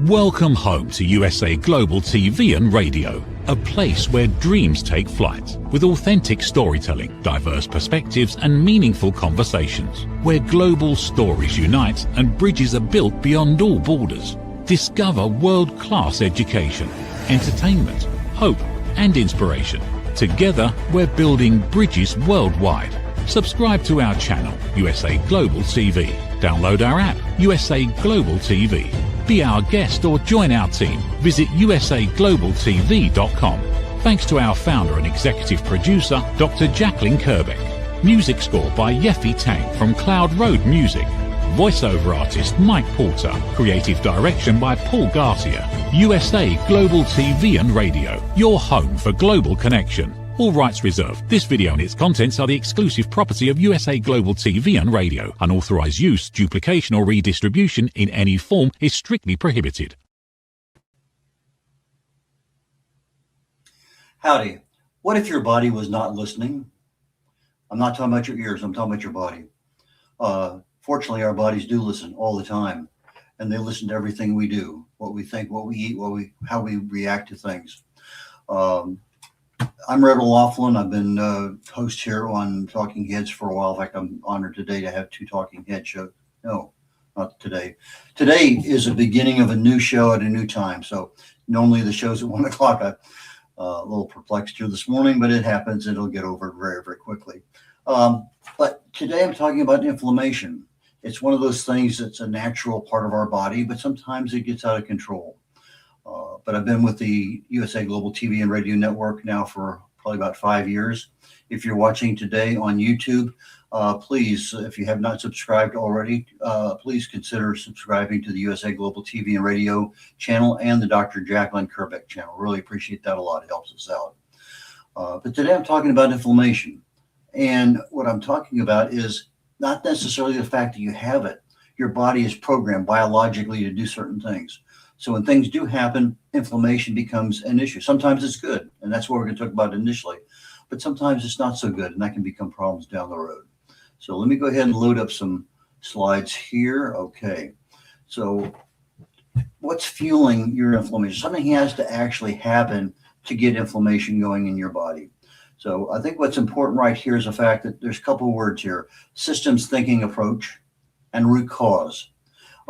Welcome home to USA Global TV and Radio, a place where dreams take flight, with authentic storytelling, diverse perspectives and meaningful conversations, where global stories unite and bridges are built beyond all borders. Discover world-class education, entertainment, hope and inspiration. Together, we're building bridges worldwide. Subscribe to our channel, USA Global TV. Download our app, USA Global TV. Be our guest or join our team. Visit usaglobaltv.com. Thanks to our founder and executive producer, Dr. Jacalyn Kerbeck. Music score by Yeffy Tang from Cloud Road Music. Voiceover artist Mike Porter. Creative direction by Paul Garcia. USA Global TV and Radio, your home for global connection. All rights reserved. This video and its contents are the exclusive property of USA Global TV and Radio. Unauthorized use, duplication or redistribution in any form is strictly prohibited. Howdy. What if your body was not listening? I'm not talking about your ears, I'm talking about your body. Fortunately, our bodies do listen all the time, and they listen to everything we do, what we think, what we eat, how we react to things. I'm Red Laughlin. I've been host here on Talking Heads for a while. In fact, I'm honored today to have two Talking Head shows. No, not today. Today is the beginning of a new show at a new time. So normally the show's at 1 o'clock. I'm a little perplexed here this morning, but it happens. It'll get over it very, very quickly. But today I'm talking about inflammation. It's one of those things that's a natural part of our body, but sometimes it gets out of control. But I've been with the USA Global TV and Radio Network now for probably about 5 years. If you're watching today on YouTube, please, if you have not subscribed already, please consider subscribing to the USA Global TV and Radio channel and the Dr. Jacalyn Kerbeck channel. Really appreciate that a lot. It helps us out. But today I'm talking about inflammation. And what I'm talking about is not necessarily the fact that you have it. Your body is programmed biologically to do certain things. So when things do happen, inflammation becomes an issue. Sometimes it's good, and that's what we're going to talk about initially. But sometimes it's not so good, and that can become problems down the road. So let me go ahead and load up some slides here. Okay. So what's fueling your inflammation? Something has to actually happen to get inflammation going in your body. So I think what's important right here is the fact that there's a couple of words here: systems thinking approach and root cause.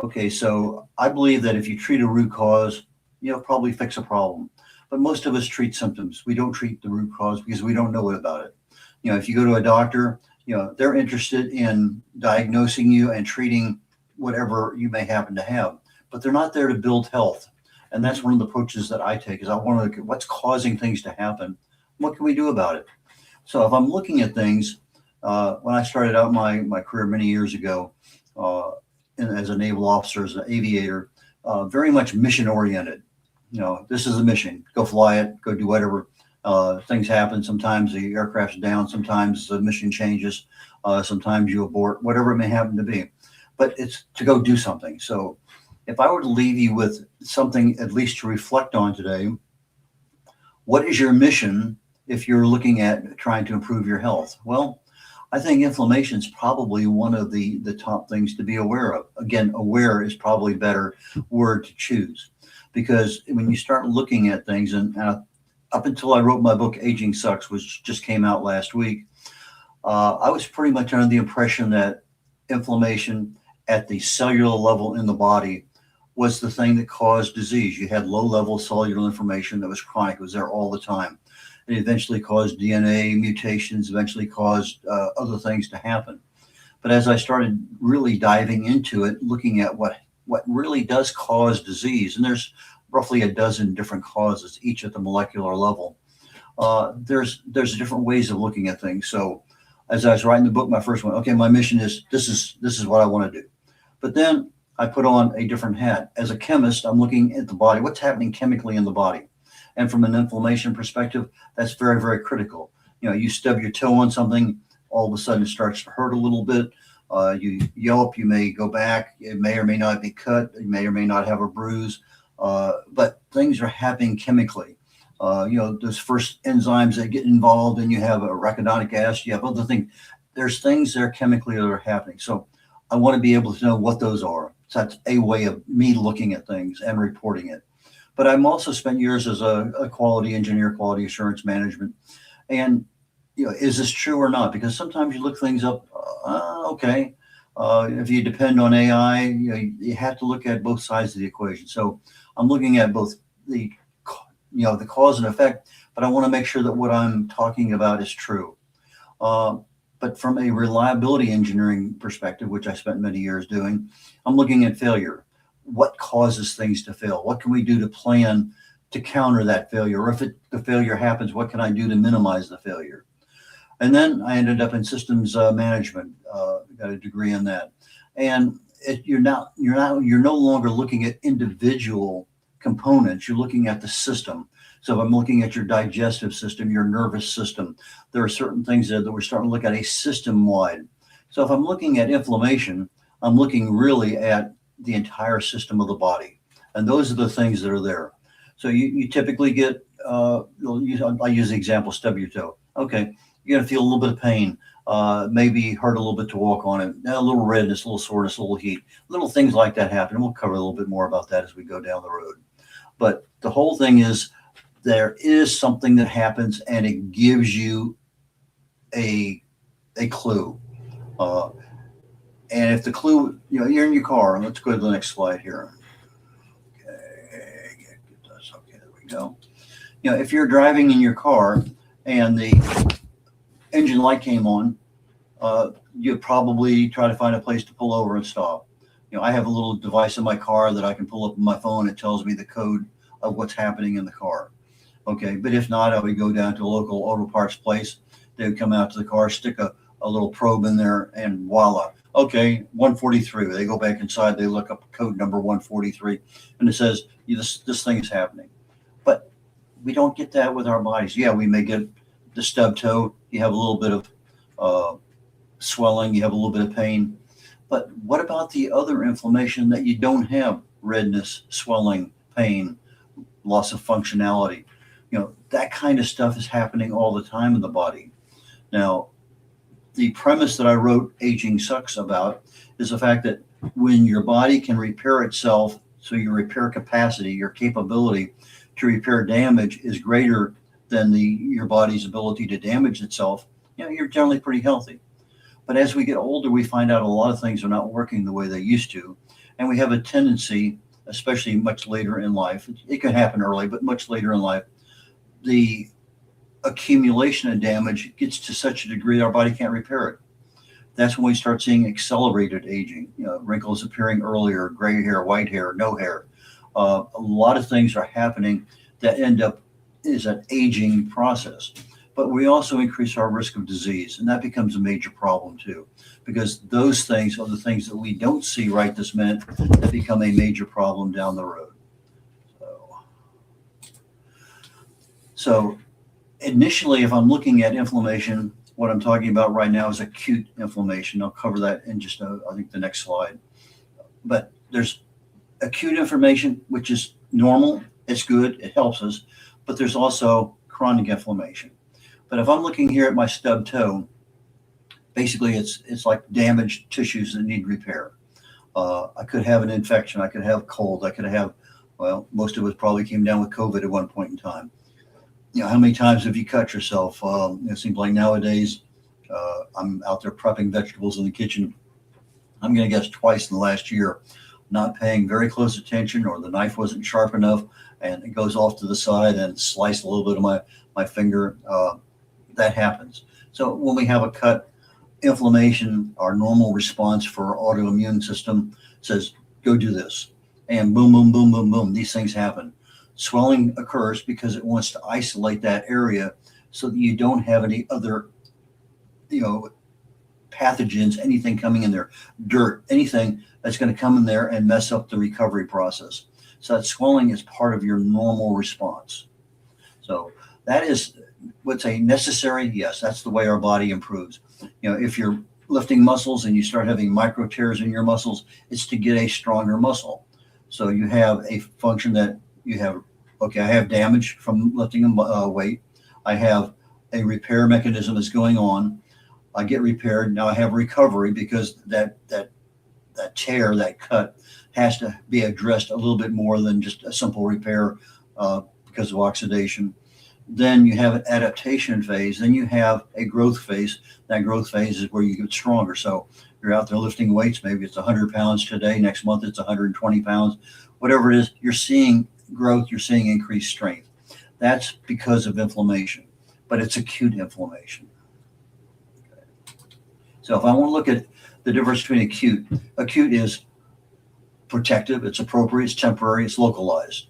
Okay, so I believe that if you treat a root cause, you'll probably fix a problem. But most of us treat symptoms. We don't treat the root cause because we don't know about it. If you go to a doctor, they're interested in diagnosing you and treating whatever you may happen to have, but they're not there to build health. And that's one of the approaches that I take, is I want to look at what's causing things to happen. What can we do about it? So if I'm looking at things, when I started out my career many years ago, as a naval officer, as an aviator, very much mission oriented. This is a mission. Go fly it. Go do whatever. Things happen. Sometimes the aircraft's down. Sometimes the mission changes. Sometimes you abort. Whatever it may happen to be. But it's to go do something. So if I were to leave you with something at least to reflect on today, what is your mission if you're looking at trying to improve your health? Well, I think inflammation is probably one of the top things to be aware of. Again, aware is probably a better word to choose, because when you start looking at things, and up until I wrote my book, Aging Sucks, which just came out last week, I was pretty much under the impression that inflammation at the cellular level in the body was the thing that caused disease. You had low-level cellular inflammation that was chronic. It was there all the time. It eventually caused DNA mutations, eventually caused other things to happen. But as I started really diving into it, looking at what really does cause disease, and there's roughly a dozen different causes, each at the molecular level, there's different ways of looking at things. So as I was writing the book, my first one, okay, my mission is this is what I want to do. But then I put on a different hat. As a chemist, I'm looking at the body, what's happening chemically in the body. And from an inflammation perspective, that's very, very critical. You stub your toe on something, all of a sudden it starts to hurt a little bit. You yelp, you may go back. It may or may not be cut. You may or may not have a bruise. But things are happening chemically. Those first enzymes that get involved, and you have arachidonic acid, you have other things. There's things there chemically that are happening. So I want to be able to know what those are. So that's a way of me looking at things and reporting it. But I'm also spent years as a quality engineer, quality assurance management. And, is this true or not? Because sometimes you look things up, okay. If you depend on AI, you have to look at both sides of the equation. So I'm looking at both the cause and effect, but I want to make sure that what I'm talking about is true. But from a reliability engineering perspective, which I spent many years doing, I'm looking at failure. What causes things to fail? What can we do to plan to counter that failure? Or if the failure happens, what can I do to minimize the failure? And then I ended up in systems management. Got a degree in that. And you're no longer looking at individual components. You're looking at the system. So if I'm looking at your digestive system, your nervous system, there are certain things that we're starting to look at a system-wide. So if I'm looking at inflammation, I'm looking really at the entire system of the body. And those are the things that are there. So you typically get, I use the example, stub your toe. Okay, you're going to feel a little bit of pain, maybe hurt a little bit to walk on it, a little redness, a little soreness, a little heat, little things like that happen. And we'll cover a little bit more about that as we go down the road. But the whole thing is, there is something that happens and it gives you a clue. And if the clue, you're in your car, let's go to the next slide here. Okay, there we go. If you're driving in your car and the engine light came on, you'd probably try to find a place to pull over and stop. I have a little device in my car that I can pull up on my phone. It tells me the code of what's happening in the car. Okay, but if not, I would go down to a local auto parts place. They would come out to the car, stick a little probe in there, and voila. Okay, 143. They go back inside, they look up code number 143, and it says, this thing is happening. But we don't get that with our bodies. Yeah, we may get the stub toe. You have a little bit of swelling. You have a little bit of pain. But what about the other inflammation that you don't have? Redness, swelling, pain, loss of functionality. That kind of stuff is happening all the time in the body. Now, the premise that I wrote Aging Sucks about is the fact that when your body can repair itself, so your repair capacity, your capability to repair damage is greater than your body's ability to damage itself, you're generally pretty healthy. But as we get older, we find out a lot of things are not working the way they used to. And we have a tendency, especially much later in life, it can happen early, but much later in life, the accumulation of damage gets to such a degree that our body can't repair it. That's when we start seeing accelerated aging, wrinkles appearing earlier, gray hair, white hair, no hair. A lot of things are happening that end up is an aging process. But we also increase our risk of disease, and that becomes a major problem too, because those things are the things that we don't see right this minute that become a major problem down the road. So initially, if I'm looking at inflammation, what I'm talking about right now is acute inflammation. I'll cover that in just, I think, the next slide. But there's acute inflammation, which is normal. It's good. It helps us. But there's also chronic inflammation. But if I'm looking here at my stub toe, basically it's like damaged tissues that need repair. I could have an infection. I could have cold. I could have, most of us probably came down with COVID at one point in time. How many times have you cut yourself? It seems like nowadays I'm out there prepping vegetables in the kitchen. I'm going to guess twice in the last year, not paying very close attention, or the knife wasn't sharp enough and it goes off to the side and slice a little bit of my finger. That happens. So when we have a cut, inflammation, our normal response for our autoimmune system says, go do this. And boom, boom, boom, boom, boom, these things happen. Swelling occurs because it wants to isolate that area so that you don't have any other, pathogens, anything coming in there, dirt, anything that's going to come in there and mess up the recovery process. So that swelling is part of your normal response. So that is what's a necessary, yes, that's the way our body improves. If you're lifting muscles and you start having micro tears in your muscles, it's to get a stronger muscle. So you have a function that you have, I have damage from lifting a weight. I have a repair mechanism that's going on. I get repaired. Now I have recovery because that that tear, that cut, has to be addressed a little bit more than just a simple repair because of oxidation. Then you have an adaptation phase. Then you have a growth phase. That growth phase is where you get stronger. So you're out there lifting weights. Maybe it's 100 pounds today. Next month it's 120 pounds. Whatever it is, you're seeing growth. You're seeing increased strength. That's because of inflammation, but it's acute inflammation. So if I want to look at the difference between acute is protective, it's appropriate, it's temporary, it's localized.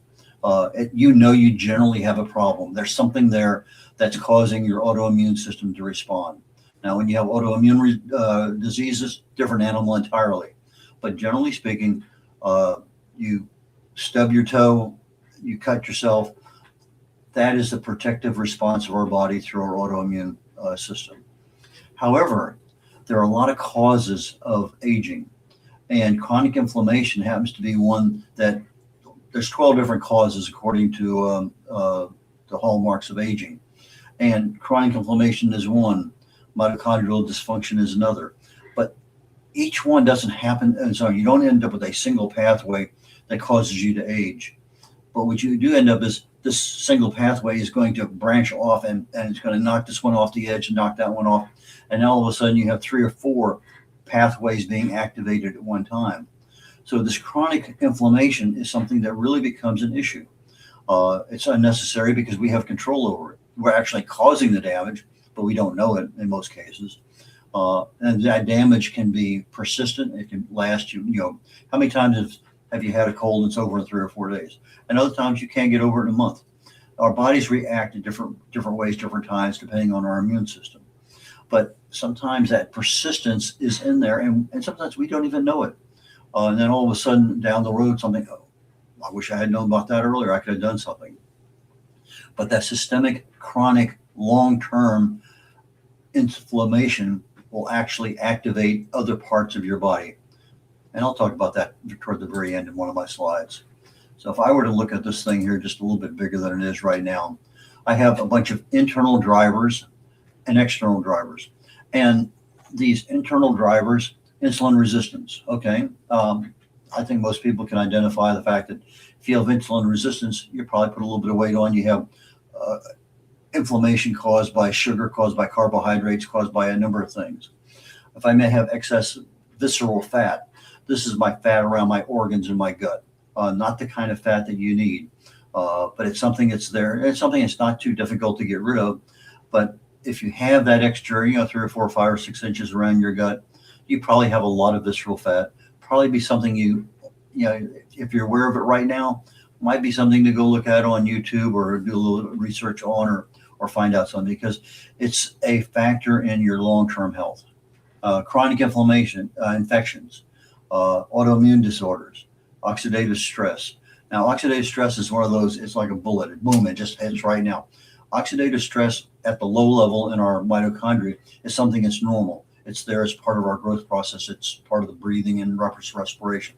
You generally have a problem. There's something there that's causing your autoimmune system to respond. Now, when you have autoimmune diseases, different animal entirely. But generally speaking, you stub your toe, you cut yourself. That is the protective response of our body through our autoimmune system. However, there are a lot of causes of aging, and chronic inflammation happens to be one that there's 12 different causes according to the hallmarks of aging. And chronic inflammation is one, mitochondrial dysfunction is another. But each one doesn't happen, and so you don't end up with a single pathway that causes you to age. But what you do end up is this single pathway is going to branch off, and it's going to knock this one off the edge and knock that one off. And all of a sudden you have 3 or 4 pathways being activated at one time. So this chronic inflammation is something that really becomes an issue. It's unnecessary because we have control over it. We're actually causing the damage, but we don't know it in most cases. And that damage can be persistent. It can last how many times have you had a cold and it's over in 3 or 4 days? And other times you can't get over it in a month. Our bodies react in different ways, different times, depending on our immune system. But sometimes that persistence is in there, and sometimes we don't even know it. And then all of a sudden down the road, something, oh, I wish I had known about that earlier. I could have done something. But that systemic, chronic, long-term inflammation will actually activate other parts of your body. And I'll talk about that toward the very end in one of my slides. So if I were to look at this thing here just a little bit bigger than it is right now, I have a bunch of internal drivers and external drivers. And these internal drivers, insulin resistance, okay? I think most people can identify the fact that if you have insulin resistance, you probably put a little bit of weight on. You have inflammation caused by sugar, caused by carbohydrates, caused by a number of things. If I may have excess visceral fat, this is my fat around my organs and my gut, not the kind of fat that you need, but it's something that's there. It's something that's not too difficult to get rid of. But if you have that extra, 3 or 4 or 5 or 6 inches around your gut, you probably have a lot of visceral fat. Probably be something if you're aware of it right now, might be something to go look at on YouTube or do a little research on or find out something, because it's a factor in your long-term health. Chronic inflammation, infections, autoimmune disorders, oxidative stress. Now, oxidative stress is one of those, it's like a bullet. Boom, it just hits right now. Oxidative stress at the low level in our mitochondria is something that's normal. It's there as part of our growth process. It's part of the breathing and respiration.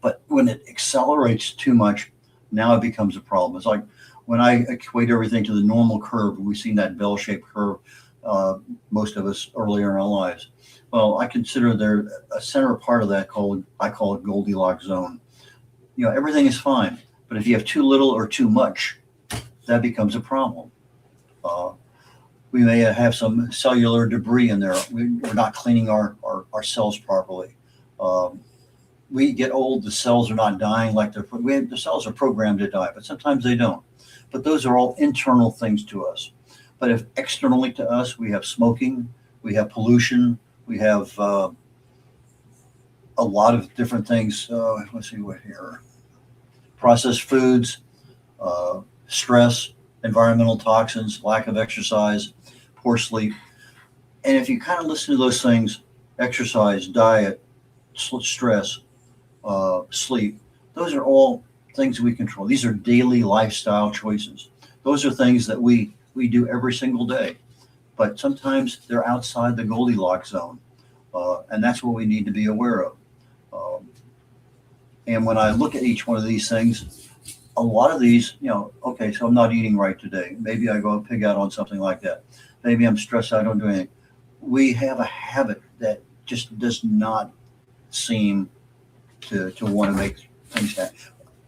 But when it accelerates too much, now it becomes a problem. It's like when I equate everything to the normal curve, we've seen that bell-shaped curve, most of us earlier in our lives. Well, I consider there a center part of that I call it Goldilocks zone. Everything is fine, but if you have too little or too much, that becomes a problem. We may have some cellular debris in there. We're not cleaning our cells properly. We get old, the cells are not dying like the cells are programmed to die, but sometimes they don't. But those are all internal things to us. But if externally to us, we have smoking, we have pollution, we have a lot of different things. Let's see what here. Processed foods, stress, environmental toxins, lack of exercise, poor sleep. And if you kind of listen to those things, exercise, diet, stress, sleep, those are all things we control. These are daily lifestyle choices. Those are things that we do every single day. But sometimes they're outside the Goldilocks zone. And that's what we need to be aware of. And when I look at each one of these things, a lot of these, okay, so I'm not eating right today. Maybe I go and pig out on something like that. Maybe I'm stressed out, I don't do anything. We have a habit that just does not seem to want to make things happen.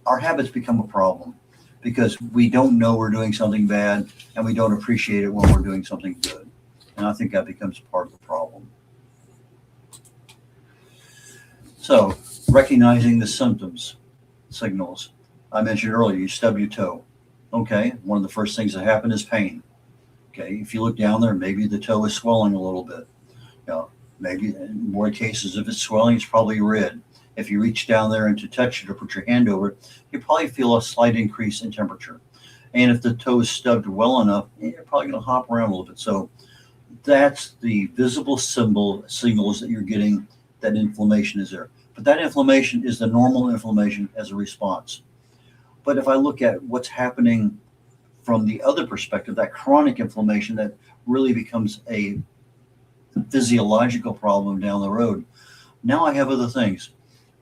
Our habits become a problem because we don't know we're doing something bad and we don't appreciate it when we're doing something good. And I think that becomes part of the problem. So recognizing the symptoms, signals. I mentioned earlier, you stub your toe. Okay, one of the first things that happen is pain. Okay, if you look down there, maybe the toe is swelling a little bit. You know, maybe in more cases, if it's swelling, it's probably red. If you reach down there and to touch it or put your hand over it, you probably feel a slight increase in temperature. And if the toe is stubbed well enough, you're probably going to hop around a little bit. So that's the visible signals that you're getting that inflammation is there. But that inflammation is the normal inflammation as a response. But if I look at what's happening from the other perspective, that chronic inflammation that really becomes a physiological problem down the road, now I have other things.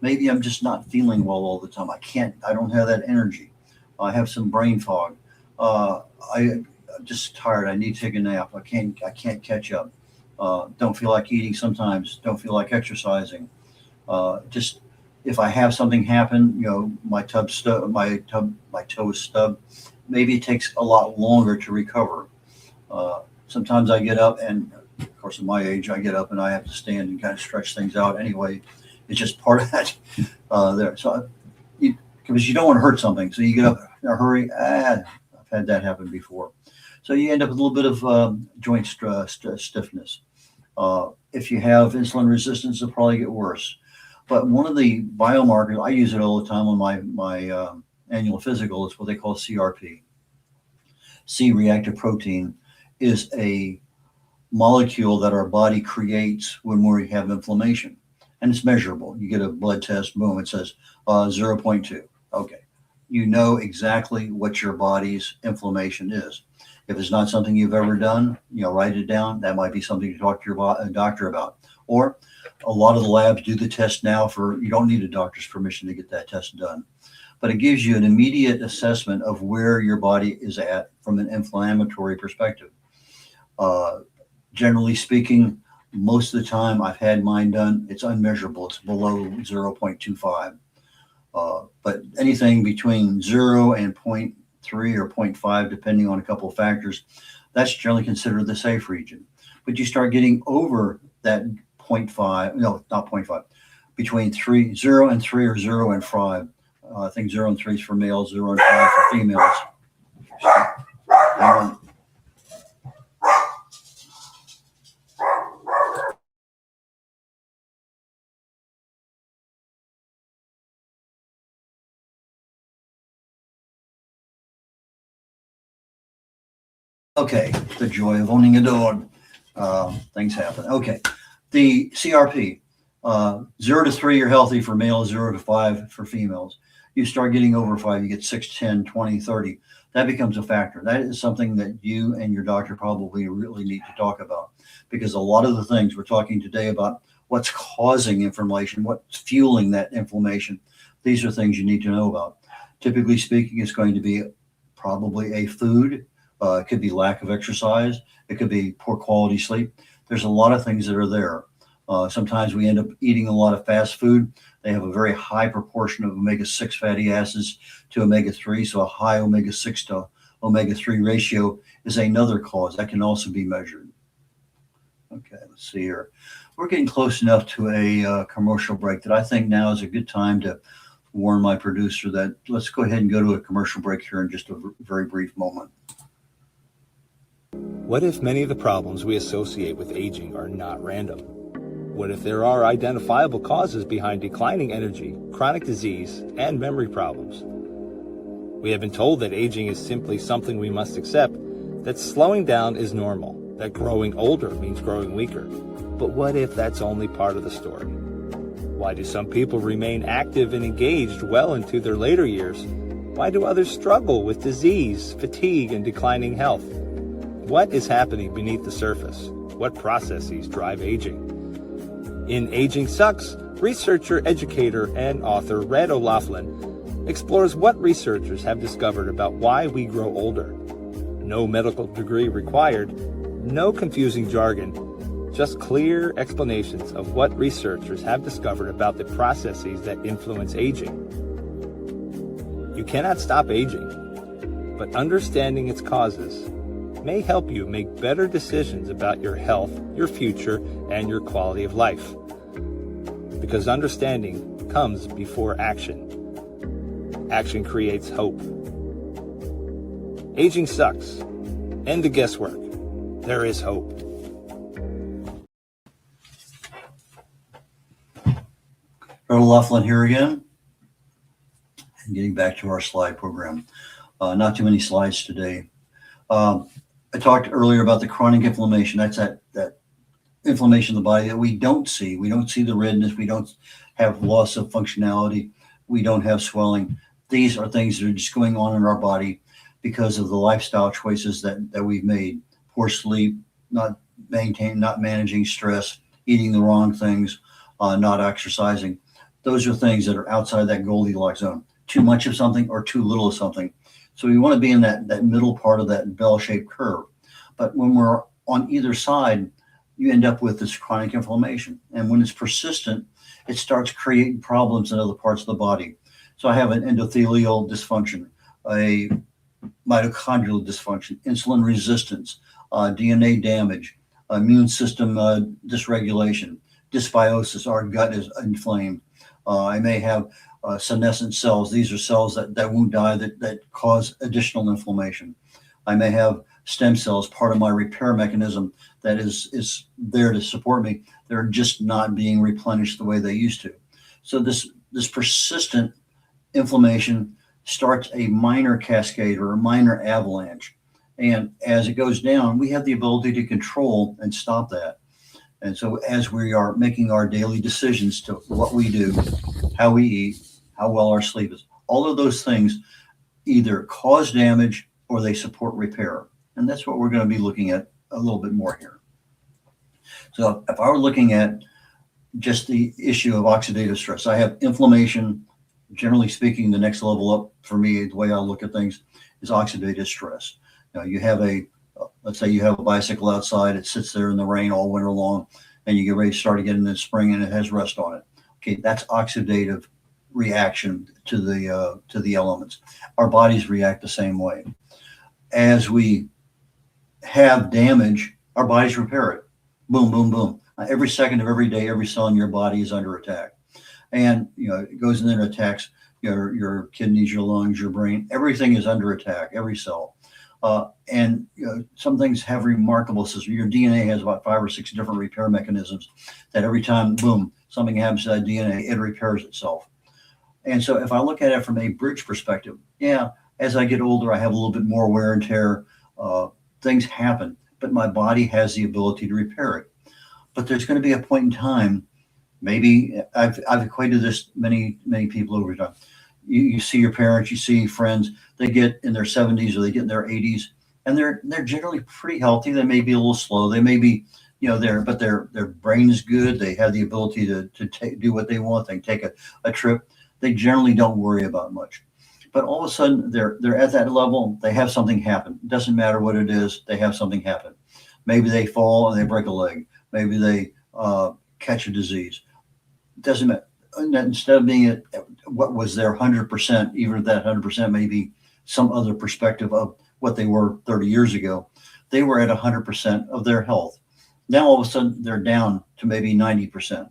Maybe I'm just not feeling well all the time. I don't have that energy. I have some brain fog. I'm just tired. I need to take a nap. I can't catch up. Don't feel like eating sometimes. Don't feel like exercising. Just if I have something happen, you know, my toe is stubbed. Maybe it takes a lot longer to recover. Sometimes I get up, and of course, at my age, I get up and I have to stand and kind of stretch things out anyway. It's just part of that there. So, because you don't want to hurt something, so you get up in a hurry. I've had that happen before. So you end up with a little bit of joint stiffness. If you have insulin resistance, it'll probably get worse. But one of the biomarkers, I use it all the time on my annual physical, is what they call CRP. C-reactive protein is a molecule that our body creates when we have inflammation. And it's measurable. You get a blood test, boom, it says 0.2. Okay. You know exactly what your body's inflammation is. If it's not something you've ever done, you know, write it down. That might be something to talk to your doctor about. Or a lot of the labs do the test now you don't need a doctor's permission to get that test done. But it gives you an immediate assessment of where your body is at from an inflammatory perspective. Generally speaking, most of the time I've had mine done, it's unmeasurable. It's below 0.25. But anything between 0 and 0.3 or 0.5, depending on a couple of factors, that's generally considered the safe region. But you start getting over that 0.5, no, not 0.5, between 0 and 3 or 0 and 5. I think 0 and 3 is for males, 0 and 5 for females. Hang on. Okay, the joy of owning a dog. Things happen. Okay, the CRP, 0 to 3, you're healthy for males, 0 to 5 for females. You start getting over 5, you get 6, 10, 20, 30. That becomes a factor. That is something that you and your doctor probably really need to talk about, because a lot of the things we're talking today about what's causing inflammation, what's fueling that inflammation, these are things you need to know about. Typically speaking, it's going to be probably a food. It could be lack of exercise. It could be poor quality sleep. There's a lot of things that are there. Sometimes we end up eating a lot of fast food. They have a very high proportion of omega-6 fatty acids to omega-3. So a high omega-6 to omega-3 ratio is another cause that can also be measured. Okay, let's see here. We're getting close enough to a commercial break that I think now is a good time to warn my producer that let's go ahead and go to a commercial break here in just a very brief moment. What if many of the problems we associate with aging are not random? What if there are identifiable causes behind declining energy, chronic disease, and memory problems? We have been told that aging is simply something we must accept, that slowing down is normal, that growing older means growing weaker. But what if that's only part of the story? Why do some people remain active and engaged well into their later years? Why do others struggle with disease, fatigue, and declining health? What is happening beneath the surface? What processes drive aging? In Aging Sucks, researcher, educator, and author Red O'Loughlin explores what researchers have discovered about why we grow older. No medical degree required, no confusing jargon, just clear explanations of what researchers have discovered about the processes that influence aging. You cannot stop aging, but understanding its causes may help you make better decisions about your health, your future, and your quality of life. Because understanding comes before action. Action creates hope. Aging sucks. End the guesswork. There is hope. Colonel Laughlin here again. And getting back to our slide program. Not too many slides today. I talked earlier about the chronic inflammation. That's that inflammation of the body that we don't see. We don't see the redness. We don't have loss of functionality. We don't have swelling. These are things that are just going on in our body because of the lifestyle choices that we've made. Poor sleep, not managing stress, eating the wrong things, not exercising. Those are things that are outside that Goldilocks zone. Too much of something or too little of something. So we want to be in that middle part of that bell-shaped curve. But when we're on either side, you end up with this chronic inflammation. And when it's persistent, it starts creating problems in other parts of the body. So I have an endothelial dysfunction, a mitochondrial dysfunction, insulin resistance, DNA damage, immune system dysregulation, dysbiosis, our gut is inflamed. I may have senescent cells. These are cells that won't die, that cause additional inflammation. I may have stem cells, part of my repair mechanism that is there to support me. They're just not being replenished the way they used to. So this persistent inflammation starts a minor cascade or a minor avalanche. And as it goes down, we have the ability to control and stop that. And so as we are making our daily decisions to what we do, how we eat, how well our sleep is, all of those things either cause damage or they support repair. And that's what we're going to be looking at a little bit more here. So if I were looking at just the issue of oxidative stress, I have inflammation. Generally speaking, the next level up for me, the way I look at things, is oxidative stress. Now you have let's say you have a bicycle outside, it sits there in the rain all winter long, and you get ready to start again in the spring and it has rust on it. Okay, that's oxidative reaction to the elements. Our bodies react the same way. As we have damage, our bodies repair it. Boom, boom, boom. Every second of every day, every cell in your body is under attack. And it goes in there and attacks your kidneys, your lungs, your brain. Everything is under attack, every cell. And some things have remarkable systems. Your DNA has about 5 or 6 different repair mechanisms that every time, boom, something happens to that DNA, it repairs itself. And so if I look at it from a bridge perspective, yeah, as I get older, I have a little bit more wear and tear. Things happen, but my body has the ability to repair it. But there's going to be a point in time, maybe I've equated this many people over time. You see your parents, you see friends, they get in their 70s or they get in their 80s, and they're generally pretty healthy. They may be a little slow. They may be, but their brain is good. They have the ability to do what they want. They take a trip. They generally don't worry about much. But all of a sudden, they're at that level. They have something happen. It doesn't matter what it is. They have something happen. Maybe they fall and they break a leg. Maybe they catch a disease. It doesn't matter. Instead of being at what was their 100%, even if that 100% may be some other perspective of what they were 30 years ago, they were at 100% of their health. Now, all of a sudden, they're down to maybe 90%.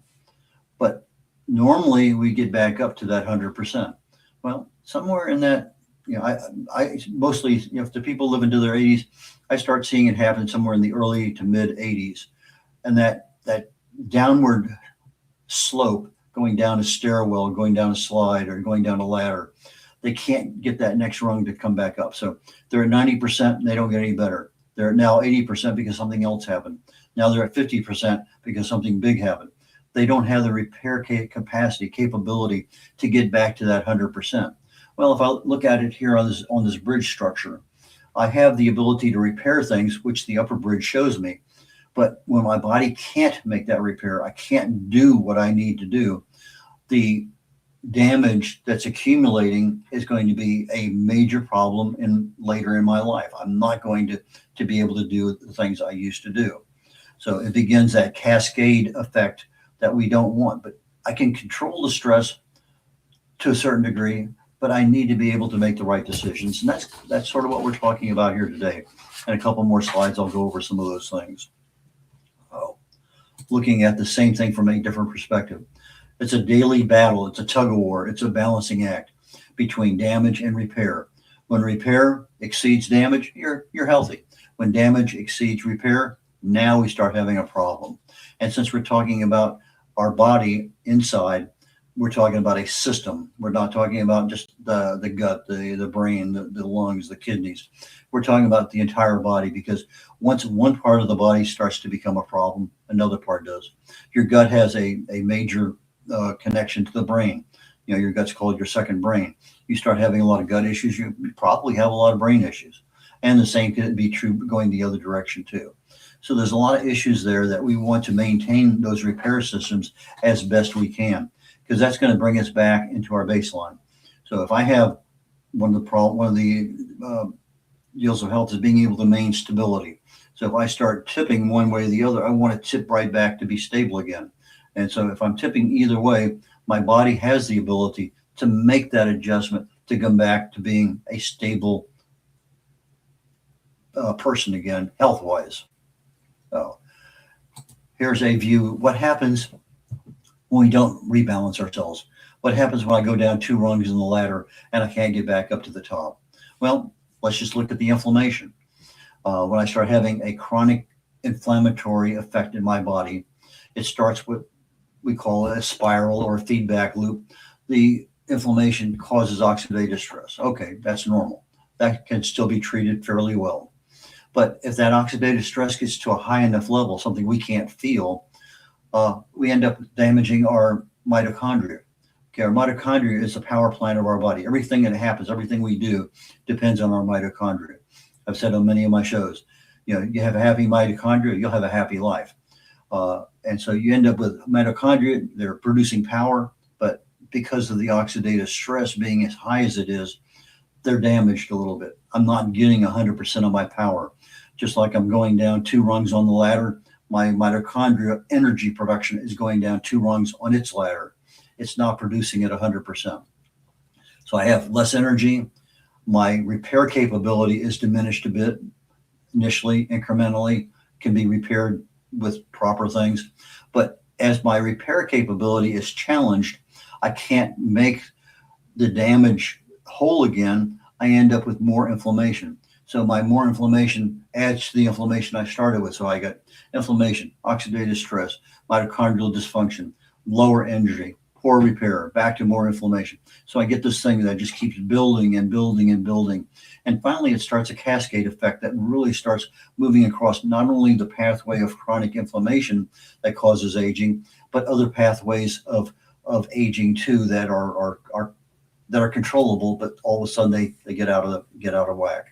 But normally, we get back up to that 100%. Well, somewhere in that, I mostly, if the people live into their 80s, I start seeing it happen somewhere in the early to mid 80s. And that downward slope, going down a stairwell, going down a slide, or going down a ladder, they can't get that next rung to come back up. So they're at 90% and they don't get any better. They're now 80% because something else happened. Now they're at 50% because something big happened. They don't have the repair capability to get back to that 100%. Well, if I look at it here on this bridge structure, I have the ability to repair things, which the upper bridge shows me. But when my body can't make that repair, I can't do what I need to do, the damage that's accumulating is going to be a major problem later in my life. I'm not going to be able to do the things I used to do. So it begins that cascade effect that we don't want. But I can control the stress to a certain degree, but I need to be able to make the right decisions. And that's sort of what we're talking about here today. And a couple more slides, I'll go over some of those things. Oh, looking at the same thing from a different perspective. It's a daily battle. It's a tug of war. It's a balancing act between damage and repair. When repair exceeds damage, you're healthy. When damage exceeds repair, now we start having a problem. And since we're talking about our body inside, we're talking about a system. We're not talking about just the gut, the brain, the lungs, the kidneys. We're talking about the entire body, because once one part of the body starts to become a problem, another part does. Your gut has a major connection to the brain. Your gut's called your second brain. You start having a lot of gut issues, you probably have a lot of brain issues. And the same could be true going the other direction too. So there's a lot of issues there that we want to maintain those repair systems as best we can, because that's going to bring us back into our baseline. So if I have one of the deals of health is being able to maintain stability. So if I start tipping one way or the other, I want to tip right back to be stable again. And so if I'm tipping either way, my body has the ability to make that adjustment to come back to being a stable person again, health-wise. So here's a view. What happens when we don't rebalance ourselves? What happens when I go down 2 rungs in the ladder and I can't get back up to the top? Well, let's just look at the inflammation. When I start having a chronic inflammatory effect in my body, it starts with, we call it a spiral or a feedback loop. The inflammation causes oxidative stress. Okay, that's normal. That can still be treated fairly well. But if that oxidative stress gets to a high enough level, something we can't feel, we end up damaging our mitochondria. Okay, our mitochondria is the power plant of our body. Everything that happens, everything we do depends on our mitochondria. I've said on many of my shows, you have a happy mitochondria, you'll have a happy life. And so you end up with mitochondria, they're producing power, but because of the oxidative stress being as high as it is, they're damaged a little bit. I'm not getting 100% of my power. Just like I'm going down 2 rungs on the ladder, my mitochondria energy production is going down 2 rungs on its ladder. It's not producing at 100%. So I have less energy. My repair capability is diminished a bit initially, incrementally, can be repaired with proper things. But as my repair capability is challenged, I can't make the damage whole again. I end up with more inflammation. So my more inflammation adds to the inflammation I started with. So I got inflammation, oxidative stress, mitochondrial dysfunction, lower energy, poor repair, back to more inflammation. So I get this thing that just keeps building and building and building. And finally, it starts a cascade effect that really starts moving across not only the pathway of chronic inflammation that causes aging, but other pathways of aging too that are controllable, but all of a sudden they get out of whack.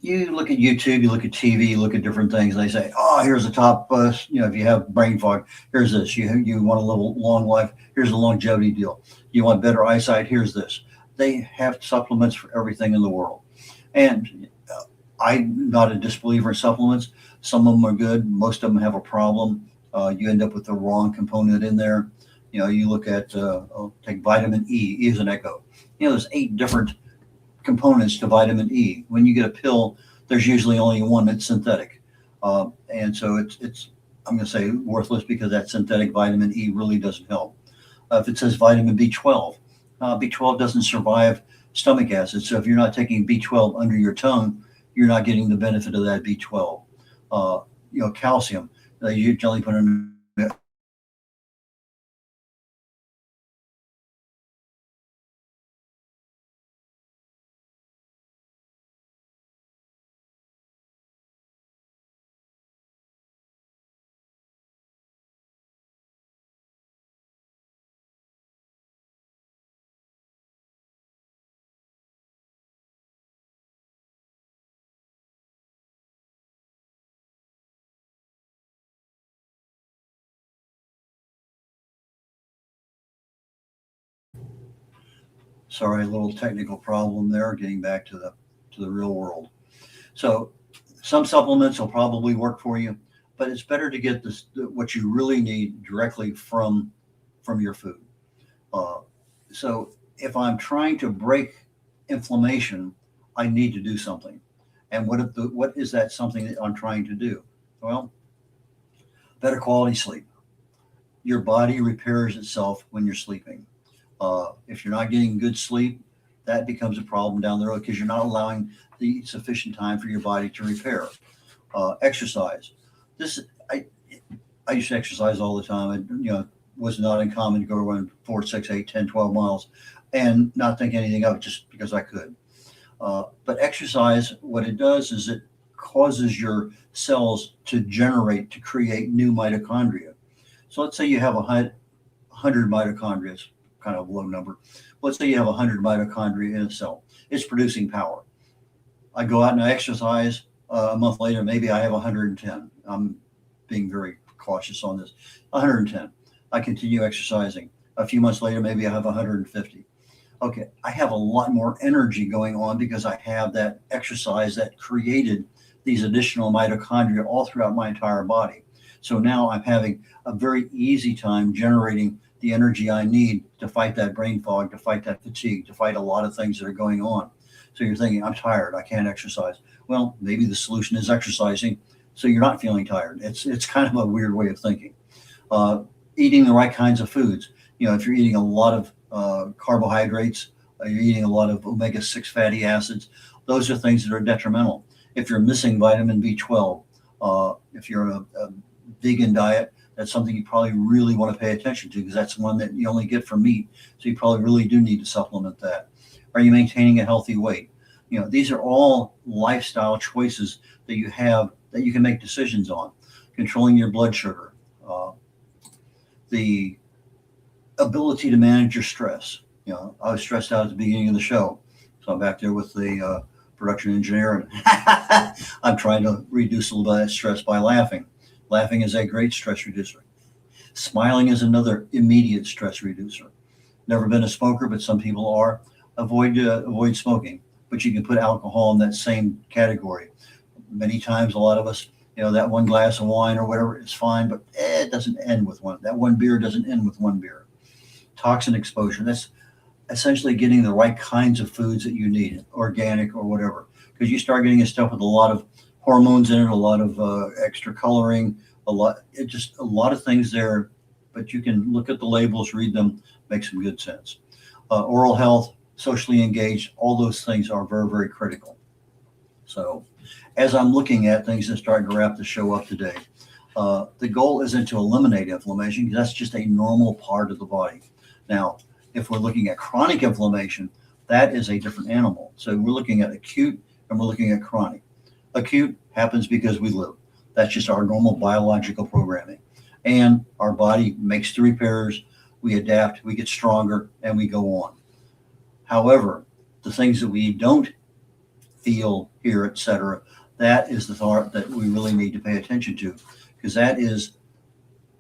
You look at YouTube, you look at TV, you look at different things, and they say, oh, here's the top, if you have brain fog, here's this. You want to live a long life, here's a longevity deal. You want better eyesight, here's this. They have supplements for everything in the world. And I'm not a disbeliever in supplements. Some of them are good. Most of them have a problem. You end up with the wrong component in there. You look at, take vitamin E. E is an echo. There's 8 different components to vitamin E. When you get a pill, there's usually only one that's synthetic. And so it's I'm going to say worthless, because that synthetic vitamin E really doesn't help. If it says vitamin B12, B12 doesn't survive stomach acid. So if you're not taking B12 under your tongue, you're not getting the benefit of that B12. Calcium, you generally put in sorry, a little technical problem there, getting back to the real world. So Some supplements will probably work for you, but it's better to get what you really need directly from your food. Uh, so if I'm trying to break inflammation, I need to do something. And what is that something that I'm trying to do? Well, better quality sleep. Your body repairs itself when you're sleeping. If you're not getting good sleep, that becomes a problem down the road because you're not allowing the sufficient time for your body to repair. Exercise. This I used to exercise all the time. Was not uncommon to go run 4, 6, 8, 10, 12 miles and not think anything of it just because I could. But exercise, what it does is it causes your cells to create new mitochondria. So let's say you have 100 mitochondria, it's kind of a low number. Let's say you have 100 mitochondria in a cell. It's producing power. I go out and I exercise. A month later, maybe I have 110. I'm being very cautious on this. 110. I continue exercising. A few months later, maybe I have 150. Okay, I have a lot more energy going on because I have that exercise that created these additional mitochondria all throughout my entire body. So now I'm having a very easy time generating the energy I need to fight that brain fog, to fight that fatigue, to fight a lot of things that are going on. So you're thinking, I'm tired, I can't exercise. Well, maybe the solution is exercising, so you're not feeling tired. It's kind of a weird way of thinking. Eating the right kinds of foods. If you're eating a lot of carbohydrates, you're eating a lot of omega-6 fatty acids, those are things that are detrimental. If you're missing vitamin B12, if you're on a vegan diet, that's something you probably really want to pay attention to because that's one that you only get from meat. So you probably really do need to supplement that. Are you maintaining a healthy weight? These are all lifestyle choices that you have that you can make decisions on. Controlling your blood sugar, the ability to manage your stress. I was stressed out at the beginning of the show, so I'm back there with the production engineer, and I'm trying to reduce a little bit of that stress by laughing. Laughing is a great stress reducer. Smiling is another immediate stress reducer. Never been a smoker, but some people are. Avoid smoking, but you can put alcohol in that same category. Many times, a lot of us, that one glass of wine or whatever is fine, but it doesn't end with one. That one beer doesn't end with one beer. Toxin exposure, that's essentially getting the right kinds of foods that you need, organic or whatever, because you start getting stuff with a lot of hormones in it, a lot of extra coloring, a lot of things there, but you can look at the labels, read them, make some good sense. Oral health, socially engaged, all those things are very, very critical. So as I'm looking at things and starting to wrap the show up today, the goal isn't to eliminate inflammation because that's just a normal part of the body. Now, if we're looking at chronic inflammation, that is a different animal. So we're looking at acute and we're looking at chronic. Acute happens because we live. That's just our normal biological programming. And our body makes the repairs, we adapt, we get stronger, and we go on. However, the things that we don't feel, hear, etc., that is the thought that we really need to pay attention to, because that is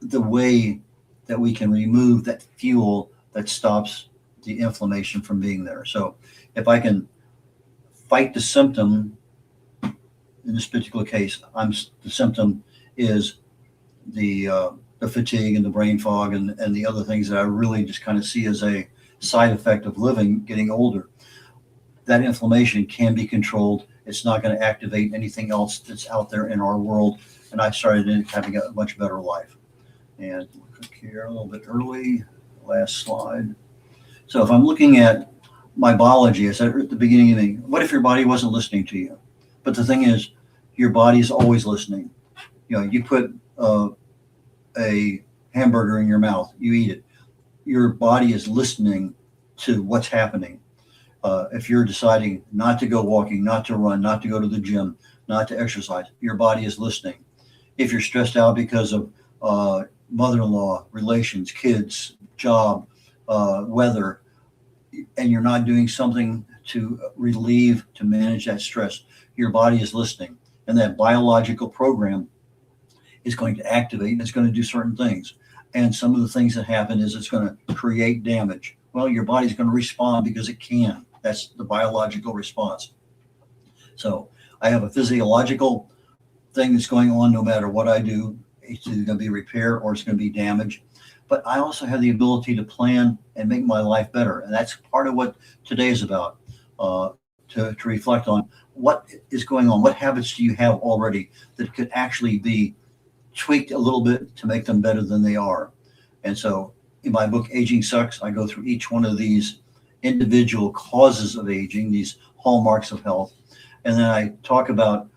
the way that we can remove that fuel that stops the inflammation from being there. So if I can fight the symptom, in this particular case, the symptom is the fatigue and the brain fog and the other things that I really just kind of see as a side effect of getting older. That inflammation can be controlled. It's not going to activate anything else that's out there in our world. And I started having a much better life. And look here a little bit early, last slide. So if I'm looking at my biology, I said at the beginning of the meeting, what if your body wasn't listening to you? But the thing is, your body is always listening. You put a hamburger in your mouth, you eat it. Your body is listening to what's happening. If you're deciding not to go walking, not to run, not to go to the gym, not to exercise, your body is listening. If you're stressed out because of mother-in-law, relations, kids, job, weather, and you're not doing something to relieve, to manage that stress, your body is listening. And that biological program is going to activate and it's going to do certain things. And some of the things that happen is it's going to create damage. Well, your body's going to respond because it can. That's the biological response. So I have a physiological thing that's going on no matter what I do. It's either going to be repair or it's going to be damage. But I also have the ability to plan and make my life better. And that's part of what today is about, to reflect on what is going on. What habits do you have already that could actually be tweaked a little bit to make them better than they are? And so in my book, Aging Sucks, I go through each one of these individual causes of aging, these hallmarks of health. And then I talk about,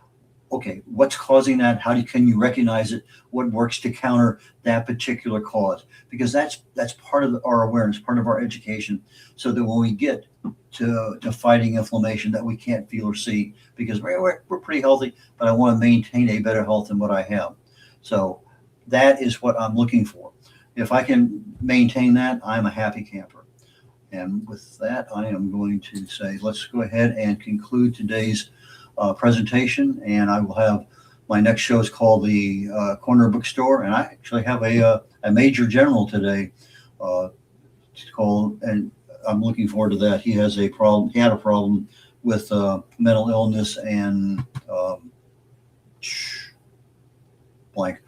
okay, what's causing that? Can you recognize it? What works to counter that particular cause? Because that's part of our awareness, part of our education, so that when we get to fighting inflammation that we can't feel or see, because we're pretty healthy, but I want to maintain a better health than what I have. So that is what I'm looking for. If I can maintain that, I'm a happy camper. And with that, I am going to say, let's go ahead and conclude today's presentation. And I will have my next show is called the Corner Bookstore. And I actually have a Major General today called, and I'm looking forward to that. He has a problem. He had a problem with mental illness and blank.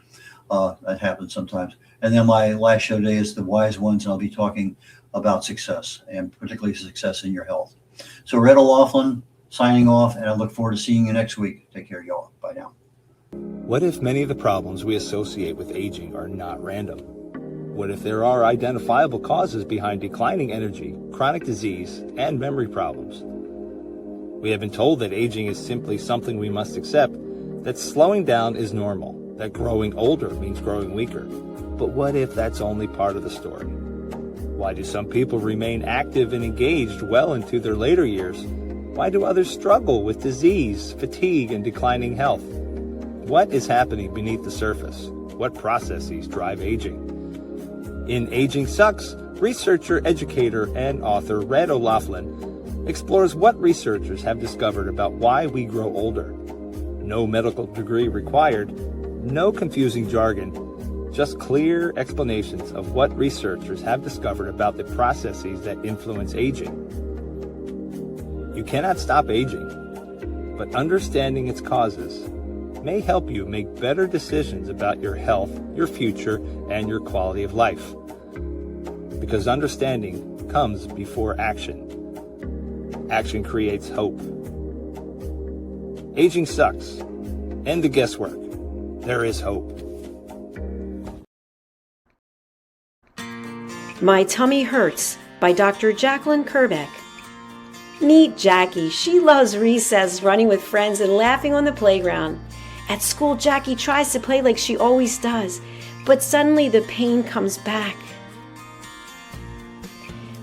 That happens sometimes. And then my last show today is The Wise Ones, and I'll be talking about success, and particularly success in your health. So Red O'Loughlin signing off, and I look forward to seeing you next week. Take care, y'all. Bye now. What if many of the problems we associate with aging are not random? What if there are identifiable causes behind declining energy, chronic disease, and memory problems? We have been told that aging is simply something we must accept, that slowing down is normal, that growing older means growing weaker. But what if that's only part of the story? Why do some people remain active and engaged well into their later years? Why do others struggle with disease, fatigue, and declining health? What is happening beneath the surface? What processes drive aging? In Aging Sucks, researcher, educator, and author Red O'Loughlin explores what researchers have discovered about why we grow older. No medical degree required, no confusing jargon, just clear explanations of what researchers have discovered about the processes that influence aging. You cannot stop aging, but understanding its causes may help you make better decisions about your health, your future, and your quality of life. Because understanding comes before action. Action creates hope. Aging sucks. End the guesswork. There is hope. My Tummy Hurts by Dr. Jacalyn Kerbeck. Meet Jackie. She loves recess, running with friends, and laughing on the playground. At school, Jackie tries to play like she always does, but suddenly the pain comes back.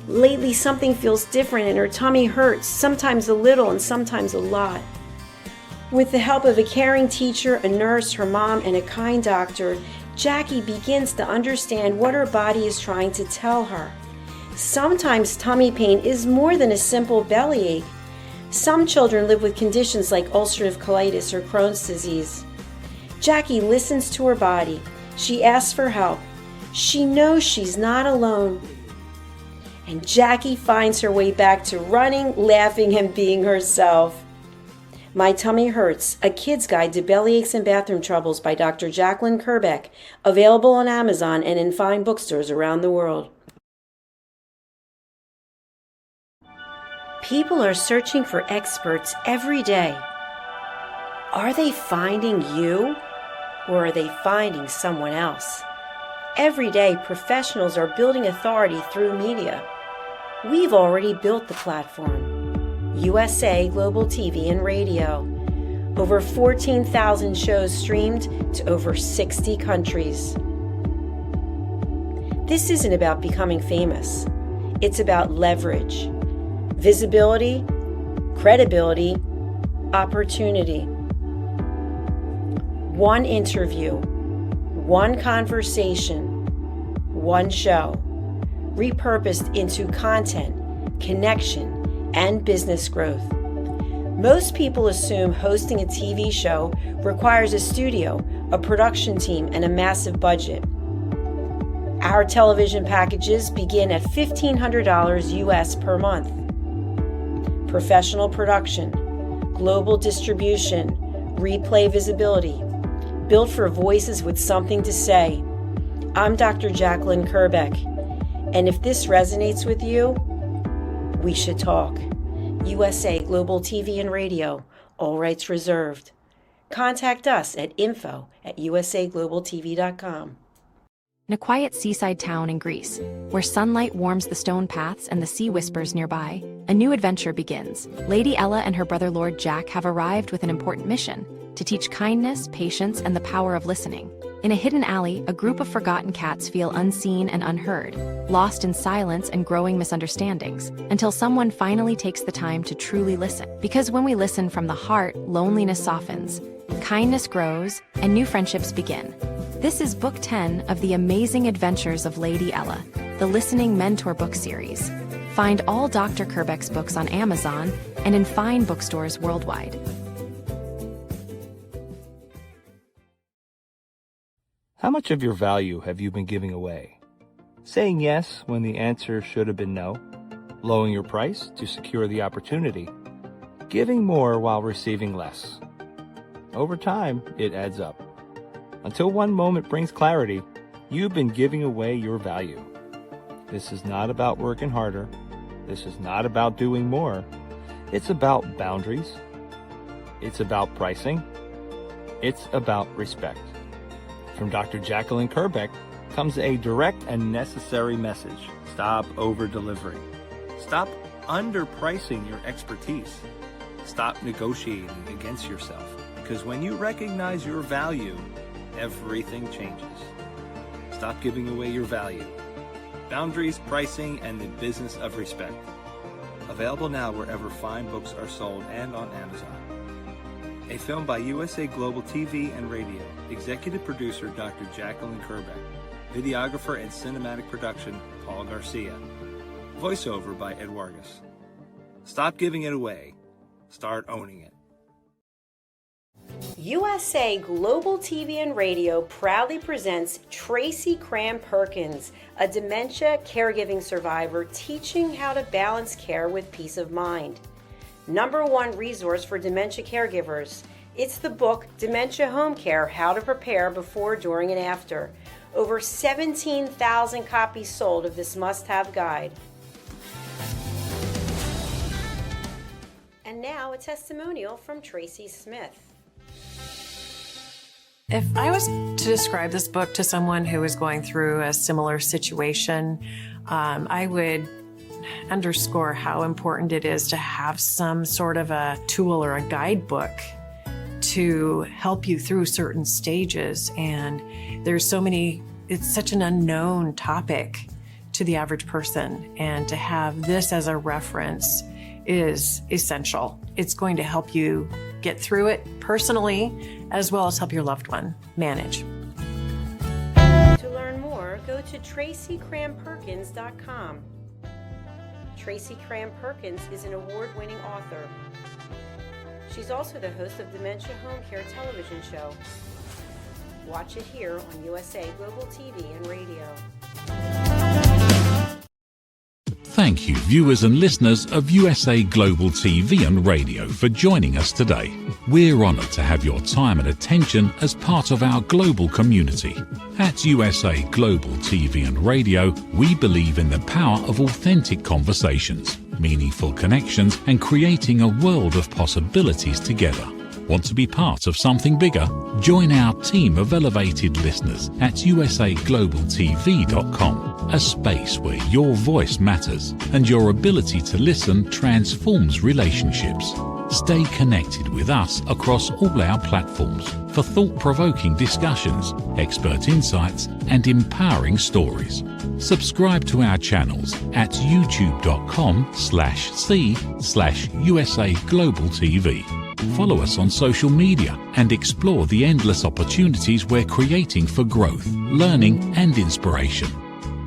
Lately, something feels different and her tummy hurts, sometimes a little and sometimes a lot. With the help of a caring teacher, a nurse, her mom, and a kind doctor, Jackie begins to understand what her body is trying to tell her. Sometimes tummy pain is more than a simple bellyache. Some children live with conditions like ulcerative colitis or Crohn's disease. Jackie listens to her body. She asks for help. She knows she's not alone. And Jackie finds her way back to running, laughing, and being herself. My Tummy Hurts, a kid's guide to bellyaches and bathroom troubles by Dr. Jacalyn Kerbeck, available on Amazon and in fine bookstores around the world. People are searching for experts every day. Are they finding you, or are they finding someone else? Every day, professionals are building authority through media. We've already built the platform. USA Global TV and Radio. Over 14,000 shows streamed to over 60 countries. This isn't about becoming famous. It's about leverage, visibility, credibility, opportunity. One interview, one conversation, one show, repurposed into content, connection, and business growth. Most people assume hosting a TV show requires a studio, a production team, and a massive budget. Our television packages begin at $1,500 US per month. Professional production, global distribution, replay visibility, built for voices with something to say. I'm Dr. Jacalyn Kerbeck, and if this resonates with you, we should talk. USA Global TV and Radio, all rights reserved. Contact us at info@usaglobaltv.com. In a quiet seaside town in Greece, where sunlight warms the stone paths and the sea whispers nearby, a new adventure begins. Lady Ella and her brother Lord Jack have arrived with an important mission: to teach kindness, patience, and the power of listening. In a hidden alley, a group of forgotten cats feel unseen and unheard, lost in silence and growing misunderstandings, until someone finally takes the time to truly listen. Because when we listen from the heart, loneliness softens, kindness grows, and new friendships begin. This is Book 10 of The Amazing Adventures of Lady Ella, the Listening Mentor book series. Find all Dr. Kerbeck's books on Amazon and in fine bookstores worldwide. How much of your value have you been giving away? Saying yes when the answer should have been no? Lowering your price to secure the opportunity? Giving more while receiving less? Over time, it adds up. Until one moment brings clarity, you've been giving away your value. This is not about working harder. This is not about doing more. It's about boundaries. It's about pricing. It's about respect. From Dr. Jacalyn Kerbeck comes a direct and necessary message. Stop over-delivering. Stop underpricing your expertise. Stop negotiating against yourself. Because when you recognize your value, everything changes. Stop giving away your value. Boundaries, pricing, and the business of respect. Available now wherever fine books are sold and on Amazon. A film by USA Global TV and Radio. Executive producer Dr. Jacalyn Kerbeck. Videographer and cinematic production Paul Garcia. Voiceover by Ed Wargas. Stop giving it away. Start owning it. USA Global TV and Radio proudly presents Tracy Cram-Perkins, a dementia caregiving survivor teaching how to balance care with peace of mind. #1 resource for dementia caregivers. It's the book Dementia Home Care: How to Prepare Before, During, and After. Over 17,000 copies sold of this must-have guide. And now a testimonial from Tracy Smith. If I was to describe this book to someone who is going through a similar situation, I would underscore how important it is to have some sort of a tool or a guidebook to help you through certain stages. And there's so many, it's such an unknown topic to the average person. And to have this as a reference is essential. It's going to help you get through it personally, as well as help your loved one manage. To learn more, go to TracyCramPerkins.com. Tracy Cram-Perkins is an award-winning author. She's also the host of Dementia Home Care television show. Watch it here on USA Global TV and Radio. Thank you, viewers and listeners of USA Global TV and Radio, for joining us today. We're honoured to have your time and attention as part of our global community. At USA Global TV and Radio, we believe in the power of authentic conversations, meaningful connections, and creating a world of possibilities together. Want to be part of something bigger? Join our team of elevated listeners at usaglobaltv.com, a space where your voice matters and your ability to listen transforms relationships. Stay connected with us across all our platforms for thought-provoking discussions, expert insights, and empowering stories. Subscribe to our channels at youtube.com/c/USA Global TV. Follow us on social media and explore the endless opportunities we're creating for growth, learning, and inspiration.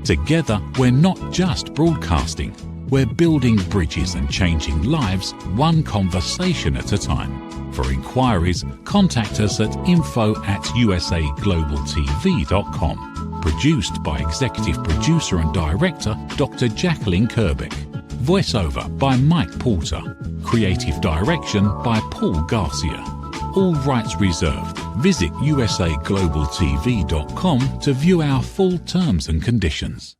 Together, we're not just broadcasting, we're building bridges and changing lives one conversation at a time. For inquiries, contact us at info@usaglobaltv.com. Produced by Executive Producer and Director Dr. Jacalyn Kerbeck. Voiceover by Mike Porter. Creative direction by Paul Garcia. All rights reserved. Visit usaglobaltv.com to view our full terms and conditions.